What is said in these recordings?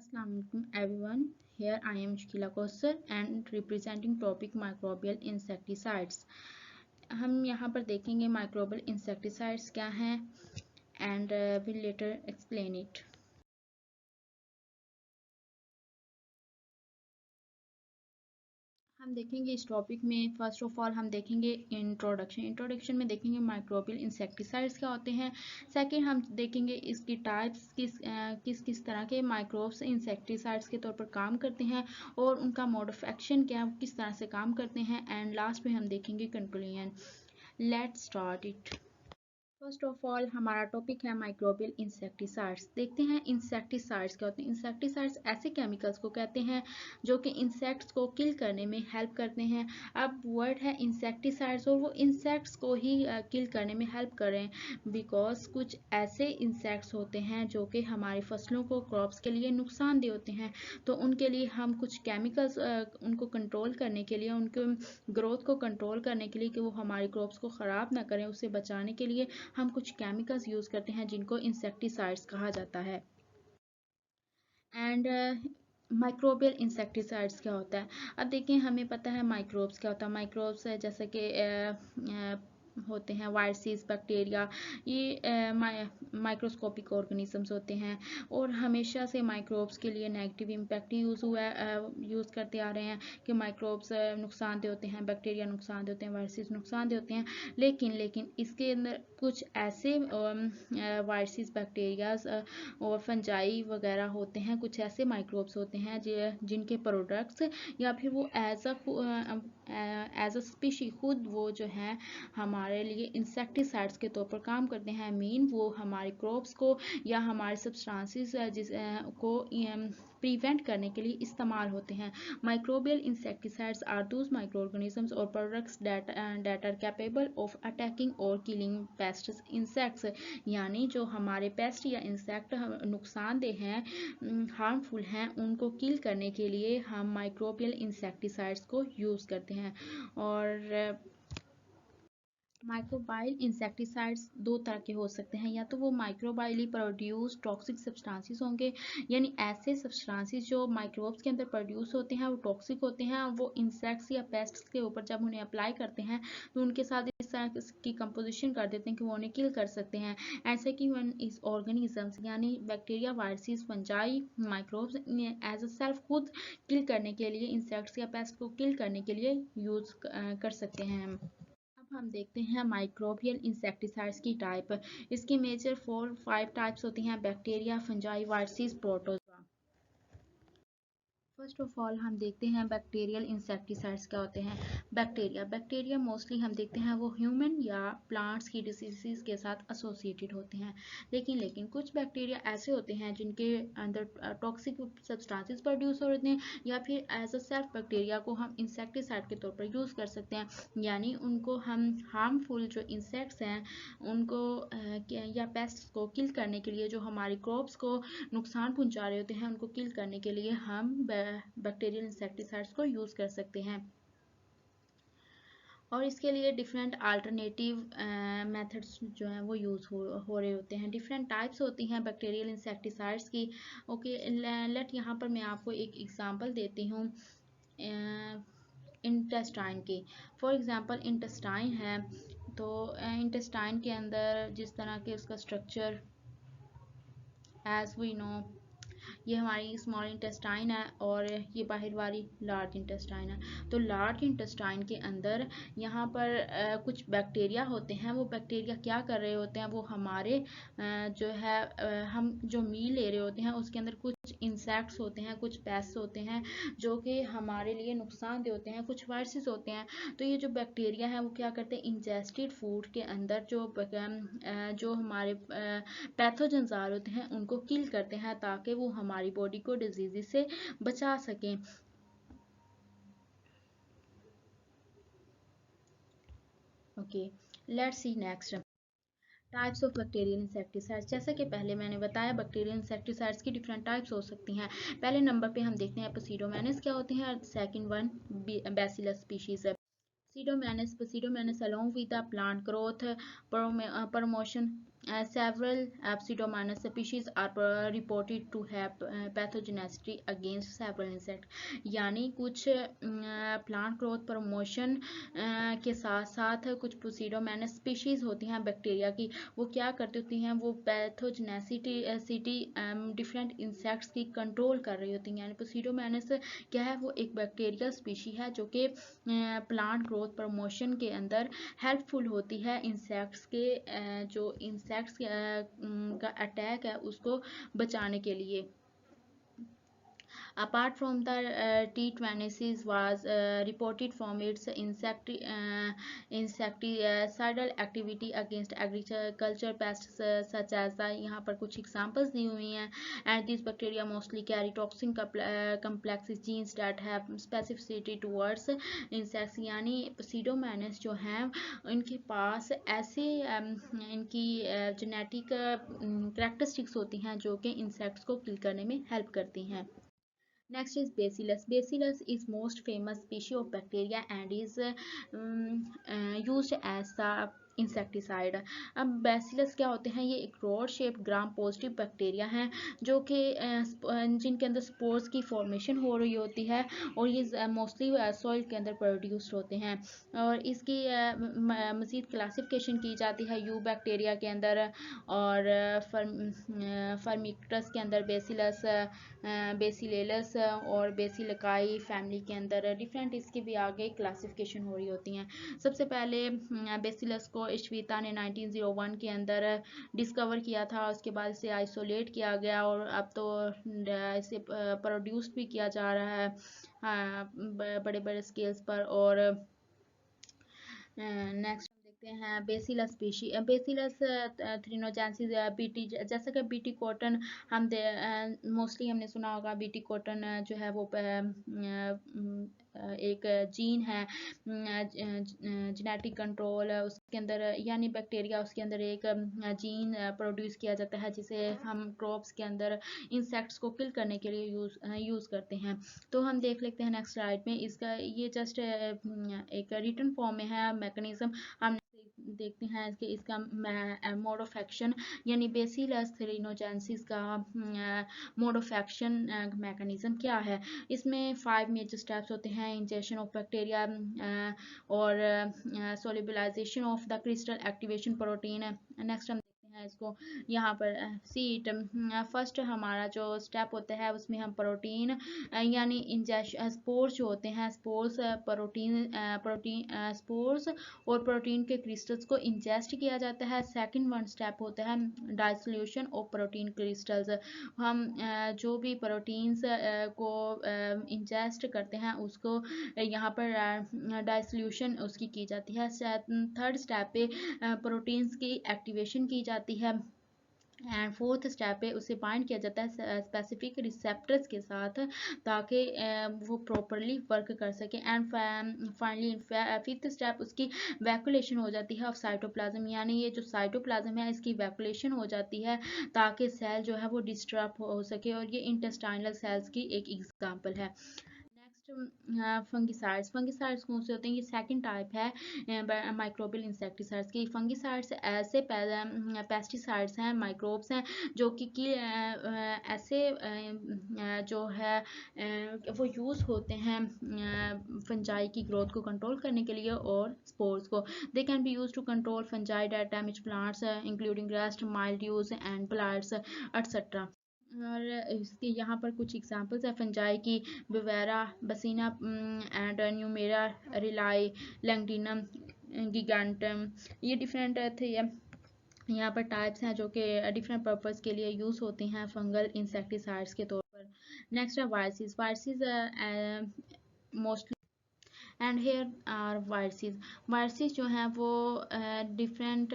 Assalamu alaikum everyone. Here I am Shkila Kausar and representing topic microbial insecticides. हम यहाँ पर देखेंगे microbial insecticides क्या हैं and will later explain it. हम देखेंगे इस टॉपिक में फर्स्ट ऑफ ऑल हम देखेंगे इंट्रोडक्शन में देखेंगे माइक्रोबियल इंसेक्टिसाइड्स क्या होते हैं। सेकंड हम देखेंगे इसकी टाइप्स किस तरह के माइक्रोब्स इंसेक्टिसाइड्स के तौर पर काम करते हैं और उनका मोड ऑफ एक्शन क्या किस तरह से काम करते हैं एंड लास्ट में हम देखेंगे conclusion. Let's start it. First of all हमारा टॉपिक है माइक्रोबियल इंसेक्टिसाइड्स। देखते हैं इंसेक्टिसाइड्स क्या होते हैं। इंसेक्टिसाइड्स ऐसे केमिकल्स को कहते हैं जो कि इंसेक्ट्स को किल करने में हेल्प करते हैं। अब वर्ड है इंसेक्टिसाइड्स और वो इंसेक्ट्स को ही किल करने में हेल्प करें बिकॉज कुछ ऐसे इंसेक्ट्स होते हैं जो कि हमारी फसलों को क्रॉप्स के लिए नुकसानदेह होते हैं, तो उनके लिए हम कुछ केमिकल्स उनको कंट्रोल करने के लिए, उनके ग्रोथ को कंट्रोल करने के लिए कि वो हमारी क्रॉप्स को ख़राब ना करें, उससे बचाने के लिए हम कुछ केमिकल्स यूज़ करते हैं जिनको इंसेक्टिसाइड्स कहा जाता है। एंड माइक्रोबियल इंसेक्टिसाइड्स क्या होता है। अब देखिए हमें पता है माइक्रोब्स क्या होता है। माइक्रोब्स है जैसे कि होते हैं वायरसेस, बैक्टीरिया, ये माइक्रोस्कोपिक ऑर्गेनिजम्स होते हैं और हमेशा से माइक्रोब्स के लिए नेगेटिव इम्पैक्ट यूज़ करते आ रहे हैं कि माइक्रोब्स नुकसानदेह होते हैं, बैक्टीरिया नुकसानदेह होते हैं, वायरसेस नुकसानदेह होते हैं। लेकिन इसके अंदर कुछ ऐसे वायरसेस, बैक्टीरियाज और फंजाई वगैरह होते हैं, कुछ ऐसे माइक्रोब्स होते हैं जिनके प्रोडक्ट्स या फिर वो एज अ स्पीशी खुद वो जो है हमारे लिए इंसेक्टिसाइड्स के तौर पर काम करते हैं। वो हमारे क्रॉप्स को या हमारे सब्सटेंसेस को प्रिवेंट करने के लिए इस्तेमाल होते हैं। Microbial insecticides are those micro organisms और products that are capable of attacking और किलिंग पेस्ट्स इंसेक्ट्स, यानी जो हमारे पेस्ट या इंसेक्ट नुकसानदेह हैं, हार्मफुल हैं, उनको किल करने के लिए हम माइक्रोबियल इंसेक्टिसाइड्स को यूज़ करते हैं। और माइक्रोबाइल इंसेक्टिसाइड्स दो तरह के हो सकते हैं, या तो वो माइक्रोबाइली प्रोड्यूस टॉक्सिक सब्सटेंसेस होंगे, यानी ऐसे सब्सटेंसेस जो माइक्रोब्स के अंदर प्रोड्यूस होते हैं वो टॉक्सिक होते हैं, वो इंसेक्ट्स या पेस्ट्स के ऊपर जब उन्हें अप्लाई करते हैं तो उनके साथ इस तरह की कंपोजिशन कर देते हैं कि वो उन्हें किल कर सकते हैं। ऐसे कि वन इस ऑर्गेनिजम्स यानी bacteria, viruses, fungi, microbes as a self खुद किल करने के लिए, इंसेक्ट्स या पेस्ट को किल करने के लिए यूज़ कर सकते हैं। अब हम देखते हैं माइक्रोबियल इंसेक्टिसाइड्स की टाइप। इसकी मेजर 4-5 टाइप्स होती हैं: bacteria, fungi, viruses, protozoa. First of all हम देखते हैं बैक्टीरियल इंसेक्टिसाइड्स क्या होते हैं। बैक्टीरिया मोस्टली हम देखते हैं वो ह्यूमन या प्लांट्स की डिसीज़ के साथ एसोसिएटेड होते हैं। लेकिन कुछ बैक्टीरिया ऐसे होते हैं जिनके अंदर टॉक्सिक सब्सटेंसेस प्रोड्यूस होते हैं, या फिर एज अ सेल्फ बैक्टीरिया को हम इंसेक्टिसाइड के तौर पर यूज़ कर सकते हैं, यानी उनको हम हार्मफुल जो इंसेक्ट्स हैं उनको या पेस्ट को किल करने के लिए, जो हमारी क्रॉप्स को नुकसान पहुंचा रहे होते हैं, उनको किल करने के लिए हम बैक्टीरियल इंसेक्टिसाइड्स को यूज़ कर सकते हैं। और इसके लिए डिफरेंट अल्टरनेटिव मेथड्स जो हैं वो यूज़ हो रहे होते हैं। डिफरेंट टाइप्स होती हैं बैक्टीरियल इंसेक्टिसाइड्स की। ओके, लेट यहाँ पर मैं आपको एक एग्जांपल देती हूँ इंटेस्टाइन की। फॉर एग्जांपल इंटेस्टाइन है, तो इंटेस्टाइन के अंदर जिस तरह के उसका स्ट्रक्चर, एज वी नो, ये हमारी स्मॉल इंटेस्टाइन है और ये बाहर वाली लार्ज इंटेस्टाइन है। तो लार्ज इंटेस्टाइन के अंदर यहाँ पर कुछ बैक्टीरिया होते हैं। वो बैक्टीरिया क्या कर रहे होते हैं, वो हमारे जो है हम जो मील ले रहे होते हैं उसके अंदर कुछ इंसेक्ट्स होते हैं, कुछ पेस्ट होते हैं जो कि हमारे लिए नुकसानदेह होते हैं, कुछ वायरसेस होते हैं। तो ये जो बैक्टीरिया है वो क्या करते हैं, इंजेस्टेड फूड के अंदर जो हमारे पैथोजेंस आ रहे होते हैं उनको किल करते हैं ताकि वो हमारी बॉडी को डिजीज से बचा सकें। Okay, let's see next types of bacterial insecticides. जैसा कि पहले मैंने बताया बैक्टीरियल इंसेक्टिसाइड्स की डिफरेंट टाइप्स हो सकती हैं। पहले नंबर पे हम देखते हैं पसीडोमोनास क्या होते हैं, और सेकंड वन बैसिलस स्पीशीज है। Pseudomonas along with the plant growth promotion several Pseudomonas species are reported to have pathogenicity against several insects. यानी कुछ प्लांट ग्रोथ प्रमोशन के साथ साथ कुछ Pseudomonas स्पीशीज होती हैं बैक्टीरिया की, वो क्या करती होती हैं, वो पैथोजेनेसिटी डिफरेंट इंसेक्ट्स की कंट्रोल कर रही होती हैं। यानी Pseudomonas क्या है, वो एक बैक्टीरिया स्पीशी है जो कि प्लांट ग्रोथ प्रमोशन के अंदर हेल्पफुल होती है इंसेक्ट्स के जो इंसेक्ट्स का अटैक है उसको बचाने के लिए। Apart from the T26 was reported from its insecticidal activity against agriculture pests such as the, यहाँ पर कुछ examples दी हुई हैं, and these bacteria mostly carry toxin complex genes that have specificity towards insects. यानी Pseudomonas जो हैं इनके पास ऐसे इनकी जेनेटिक करेक्टरिस्टिक्स होती हैं जो कि इंसेक्ट्स को किल करने में हेल्प करती हैं। Next is Bacillus. Bacillus is most famous species of bacteria and is used as the insecticide. अब बैसिलस क्या होते हैं, ये एक rod shaped gram positive bacteria हैं जो कि जिनके अंदर स्पोर्स की फॉर्मेशन हो रही होती है और ये मोस्टली सॉइल के अंदर प्रोड्यूस्ड होते हैं। और इसकी मज़ीद क्लासिफिकेशन की जाती है यू बैक्टीरिया के अंदर और फर्मिक्टस के अंदर बेसिलस, बेसिलेलस और बेसिलकाई फैमिली के अंदर डिफरेंट इसकी भी आगे क्लासिफिकेशन हो रही होती हैं। सबसे पहले बेसिलस को इश्वीता ने 1901 के अंदर डिस्कवर किया था, उसके बाद इसे आइसोलेट किया गया और अब तो इसे प्रोड्यूस भी किया जा रहा है बड़े बड़े स्केल्स पर। और नेक्स्ट देखते हैं बेसिलस स्पीशी। बेसिलस थ्रिनोजेंसिस बीटी, जैसा कि बीटी कॉटन हम मोस्टली हमने सुना होगा, बीटी कॉटन जो है वो एक जीन है जेनेटिक कंट्रोल, उसके अंदर यानी बैक्टीरिया उसके अंदर एक जीन प्रोड्यूस किया जाता है जिसे हम क्रॉप्स के अंदर इंसेक्ट्स को किल करने के लिए यूज़ करते हैं। तो हम देख लेते हैं नेक्स्ट स्लाइड में, इसका ये जस्ट एक रिटन फॉर्म में है मैकेनिज्म। हम देखते हैं कि इसका मोड ऑफ एक्शन यानी बेसिलस थ्रिनोजेंसिस का मोड ऑफ एक्शन मैकेनिज्म क्या है। इसमें 5 मेजर स्टेप्स होते हैं, इंजेक्शन ऑफ बैक्टीरिया और solubilisation of the crystal activation protein. Next हम देखते हैं इसको यहाँ पर सीट। फर्स्ट हमारा जो स्टेप होता है उसमें हम प्रोटीन यानी इंजेक्शन स्पोर्स जो होते हैं, स्पोर्स स्पोर्स और प्रोटीन के क्रिस्टल्स को इंजेस्ट किया जाता है। सेकंड वन स्टेप होता है डाइसोल्यूशन ऑफ प्रोटीन क्रिस्टल्स। हम जो भी प्रोटीन्स को इंजेस्ट करते हैं उसको यहाँ पर डाइसोल्यूशन उसकी की जाती है। थर्ड स्टेप पे प्रोटीन्स की एक्टिवेशन की जाती है एंड फोर्थ स्टेप पे उसे बाइंड किया जाता है स्पेसिफिक रिसेप्टर्स के साथ ताकि वो प्रॉपरली वर्क कर सके। एंड फाइनली फिफ्थ स्टेप उसकी वैक्यूलेशन हो जाती है ऑफ साइटोप्लाज्म, यानी ये जो साइटोप्लाज्म है इसकी वैक्यूलेशन हो जाती है ताकि सेल जो है वो डिस्टर्ब हो सके, और ये इंटेस्टाइनल सेल्स की एक एग्जांपल है। फंगिसाइड्स। फंगिसाइड्स कौन से होते हैं, ये सेकंड टाइप है माइक्रोबियल इंसेक्टिसाइड्स की। फंगिसाइड्स ऐसे पेस्टिसाइड्स हैं, माइक्रोब्स हैं जो कि ऐसे जो है वो यूज़ होते हैं फंजाई की ग्रोथ को कंट्रोल करने के लिए और स्पोर्स को। They can be use to control fungi that damage plants including rust, mildews and blights et cetera. और इसके यहाँ पर कुछ एग्जांपल्स है फंजाई की, बिवेरा, बसीना एंड न्यूमेरा, रिलाई, लैंगडीनम, गिगांटम। ये डिफरेंट थे यहाँ पर टाइप्स हैं जो कि डिफरेंट पर्पस के लिए यूज़ होती हैं फंगल इंसेक्टिसाइड्स के तौर पर। नेक्स्ट है viruses. Viruses mostly and here are viruses. Viruses जो हैं वो डिफरेंट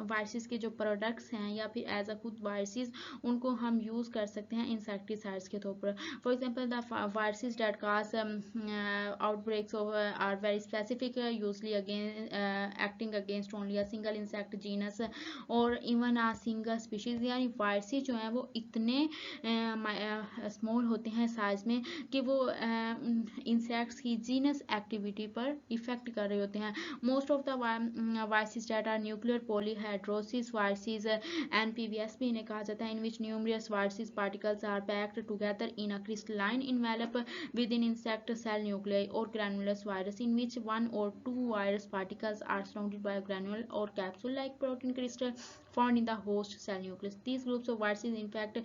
वायरसेस के जो प्रोडक्ट्स हैं या फिर एज अ खुद वायरसेस उनको हम यूज़ कर सकते हैं इंसेक्टिसाइड्स के तौर पर। For example the viruses that cause outbreaks of are very specific, usually acting against only a single insect genus और इवन आ सिंगल स्पीशीज। यानी वायरसेस जो हैं वो इतने स्मॉल होते हैं साइज में कि वो इंसेक्ट्स की जीनस एक्टिविटी पर इफेक्ट कर रहे होते हैं। Most of the viruses that are nuclear polyhedrosis viruses, NPVS भी इन्हें कहा जाता है, in which numerous viruses particles are packed together in a crystalline envelope within insect cell nuclei, or granulous virus in which one or two virus particles are surrounded by a granule or capsule like protein crystal found in the host cell nucleus. These groups of viruses infect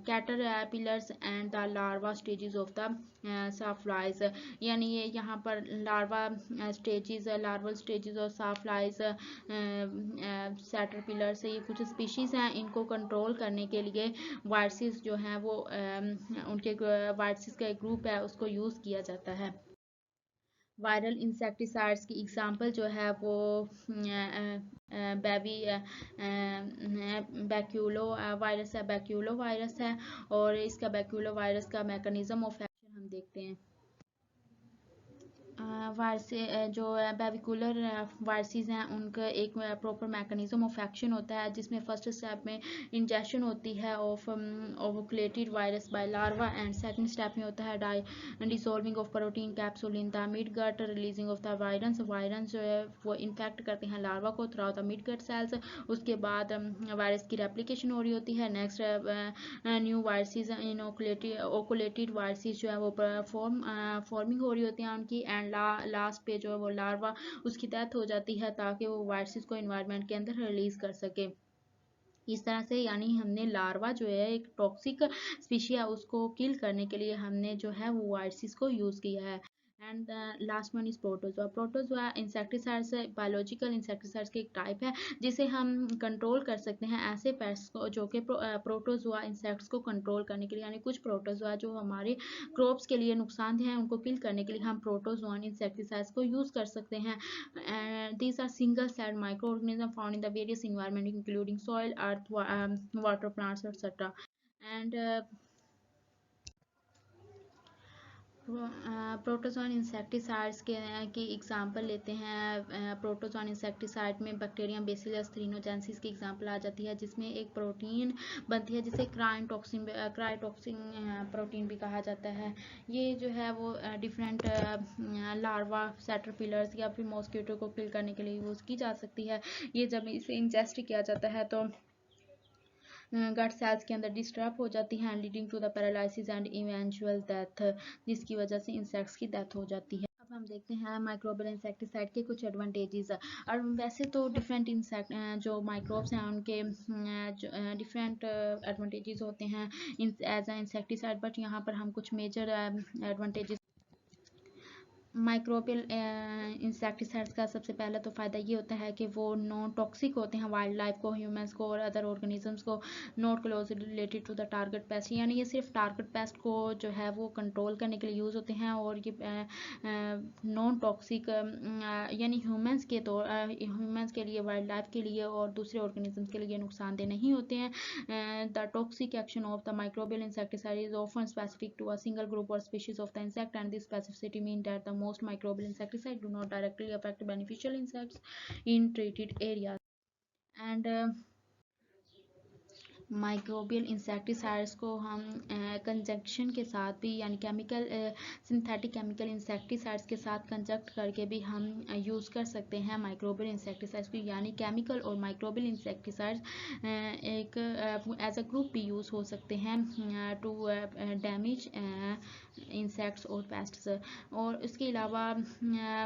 caterpillars and the larva stages of the saphlies. यानी ये यहाँ पर larval stages और saphlies caterpillar से ये कुछ species हैं, इनको कंट्रोल करने के लिए वायरसेस जो हैं वो उनके वायरसेस का एक ग्रुप है उसको यूज़ किया जाता है। वायरल इंसेक्टिसाइड्स की एग्जांपल जो है वो बैक्यूलो वायरस है, बैक्यूलो वायरस है, और इसका बैक्यूलो वायरस का मैकेनिज्म ऑफ एक्शन हम देखते हैं। वायरस जो बेविकुलर वायरसेस हैं उनका एक प्रॉपर मैकेनिज्म ऑफ एक्शन होता है, जिसमें फर्स्ट स्टेप में इंजेक्शन होती है of ovulated virus by larva, and second step में होता है dissolving of protein capsule in the mid gut, releasing of the virus जो है वो इन्फेक्ट करते हैं लार्वा को through the mid gut cells. उसके बाद वायरस की रेप्लिकेशन हो रही होती है। Next new viruses occluded viruses जो है वो फॉर्मिंग हो रही होती हैं उनकी, एंड लास्ट पे जो है वो लार्वा उसकी डेथ हो जाती है ताकि वो वायरसेस को एनवायरनमेंट के अंदर रिलीज कर सके। इस तरह से यानी हमने लार्वा जो है एक टॉक्सिक स्पीशी है उसको किल करने के लिए हमने जो है वो वायरसेस को यूज़ किया है। And last one is protozoa. Protozoa insecticides biological insecticides की एक टाइप है जिसे हम कंट्रोल कर सकते हैं ऐसे पेस्ट्स को जो कि प्रोटोजोआ इंसेक्ट्स को कंट्रोल करने के लिए, यानी कुछ प्रोटोजोआ जो हमारे क्रॉप्स के लिए नुकसानदेह हैं उनको किल करने के लिए हम प्रोटोजोआन इंसेक्टिसाइड्स को यूज़ कर सकते हैं। These are single cell micro organism found in the various environment including soil, earth, water, plants etcetera. And protozoan insecticides की एग्जांपल लेते हैं। प्रोटोजोन इंसेक्टिसाइड में बैक्टीरियम बेसिलस थ्रीनोजेंसिस की एग्जांपल आ जाती है, जिसमें एक प्रोटीन बनती है जिसे क्रायोटॉक्सिन प्रोटीन भी कहा जाता है। ये जो है वो डिफरेंट लार्वा, कैटरपिलर्स या फिर मॉस्किटो को किल करने के लिए यूज़ की जा सकती है। ये जब इसे इंजेस्ट किया जाता है तो गट सेल्स के अंदर डिस्टर्ब हो जाती हैं, leading to the paralysis and eventual death, जिसकी वजह से इंसेक्ट्स की डेथ हो जाती है। अब हम देखते हैं माइक्रोबियल इंसेक्टिसाइड के कुछ एडवांटेजेस। और वैसे तो डिफरेंट इंसेक्ट जो माइक्रोब्स हैं उनके डिफरेंट एडवांटेजेस होते हैं एज अ इंसेक्टिसाइड, बट यहाँ पर हम कुछ मेजर एडवांटेजेस। माइक्रोबियल इंसेक्टिसाइड्स का सबसे पहला तो फ़ायदा ये होता है कि वो नॉन टॉक्सिक होते हैं वाइल्ड लाइफ को, ह्यूमंस को और अदर ऑर्गेनिजम्स को, not closely related to the target pest, यानी ये सिर्फ टारगेट पेस्ट को जो है वो कंट्रोल करने के लिए यूज़ होते हैं, और ये नॉन टॉक्सिक यानी ह्यूमंस के लिए, वाइल्ड लाइफ के लिए और दूसरे ऑर्गेनिजम्स के लिए नुकसानदेह नहीं होते हैं। The toxic action of the microbial insecticide is often specific to a single group or species of the insect, and this specificity means that the most microbial insecticides do not directly affect beneficial insects in treated areas. And microbial insecticides को हम conjunction के साथ भी, यानी synthetic chemical insecticides के साथ कंजक्ट करके भी हम यूज़ कर सकते हैं माइक्रोबियल इंसेक्टिसाइड्स भी, यानी केमिकल और माइक्रोबियल इंसेक्टिसाइड्स एक एज अ ग्रुप भी यूज़ हो सकते हैं टू डैमेज इंसेक्ट्स और पेस्ट्स। और इसके अलावा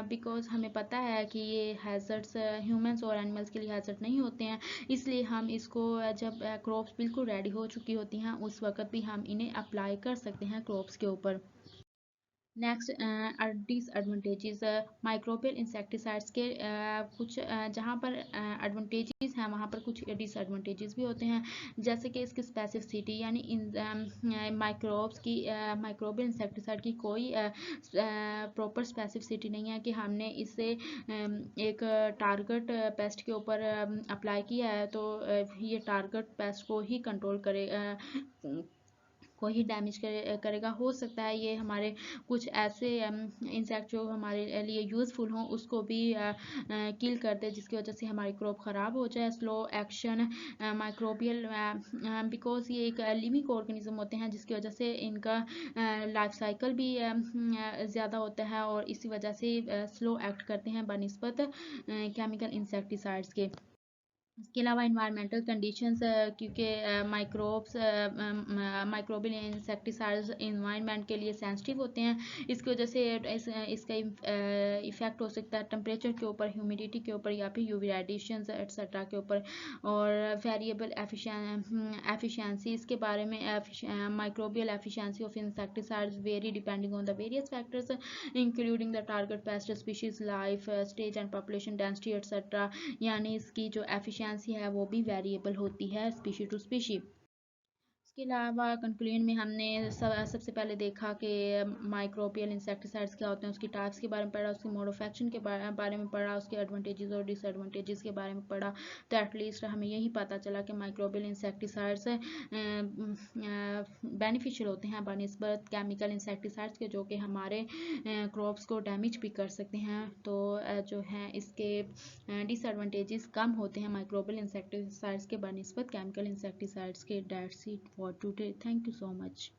बिकॉज हमें पता है कि ये हैजर्ड्स ह्यूमंस और एनिमल्स के लिए हैजर्ड नहीं होते हैं, इसलिए हम इसको जब क्रॉप्स बिल्कुल रेडी हो चुकी होती हैं उस वक्त भी हम इन्हें अप्लाई कर सकते हैं क्रॉप्स के ऊपर। नेक्स्ट डिसएडवांटेजेस माइक्रोबियल इंसेक्टिसाइड्स के कुछ जहाँ पर एडवांटेजेस हैं वहाँ पर कुछ डिसएडवांटेजेस भी होते हैं, जैसे कि इसकी स्पेसिफिसिटी, यानी इन माइक्रोब्स की माइक्रोबियल इंसेक्टिसाइड की कोई प्रॉपर स्पेसिफिसिटी नहीं है कि हमने इसे एक टारगेट पेस्ट के ऊपर अप्लाई किया है तो ये टारगेट पेस्ट को ही कंट्रोल करे, को ही डैमेज करेगा। हो सकता है ये हमारे कुछ ऐसे इंसेक्ट जो हमारे लिए यूज़फुल हों उसको भी किल कर दे, जिसकी वजह से हमारी क्रॉप ख़राब हो जाए। स्लो एक्शन माइक्रोबियल, बिकॉज ये एक लिविंग ऑर्गेनिज्म होते हैं, जिसकी वजह से इनका लाइफ साइकिल भी ज़्यादा होता है और इसी वजह से स्लो एक्ट करते हैं बनिस्बत केमिकल इंसेक्टिसाइड्स के। इसके अलावा इन्वायरमेंटल कंडीशंस, क्योंकि माइक्रोबियल इंसेक्टिसाइड्स इन्वायरमेंट के लिए सेंसिटिव होते हैं, इसकी वजह से इसका इफ़ेक्ट हो सकता है टेम्परेचर के ऊपर, ह्यूमिडिटी के ऊपर या फिर यूवी रेडिएशंस एट्सेट्रा के ऊपर। और वेरिएबल एफिशिएंसी इसके बारे में, microbial efficiency of insecticides very depending on the various factors including the target paste species, life stage and population density etcetera. यानी इसकी जो एफिशिएंसी है वो भी वेरिएबल होती है स्पीशी टू स्पीशी। इसके अलावा कंक्लूजन में हमने सबसे पहले देखा कि माइक्रोबियल इंसेक्टिसाइड्स क्या होते हैं, उसकी टाइप्स के बारे में पढ़ा, उसके मोड ऑफ एक्शन के बारे में पढ़ा, उसके एडवांटेजेस और डिसएडवांटेजेस के बारे में पढ़ा। तो एटलीस्ट हमें यही पता चला कि माइक्रोबियल इंसेक्टिसाइड्स बेनिफिशियल होते हैं बनिस्बत केमिकल इंसेक्टिसाइड्स के, जो कि हमारे क्रॉप्स को डैमेज भी कर सकते हैं। तो जो है इसके डिसएडवांटेजेस कम होते हैं माइक्रोबियल इंसेक्टिसाइड्स के बनिस्बत केमिकल इंसेक्टिसाइड्स के। That's it for today, thank you so much.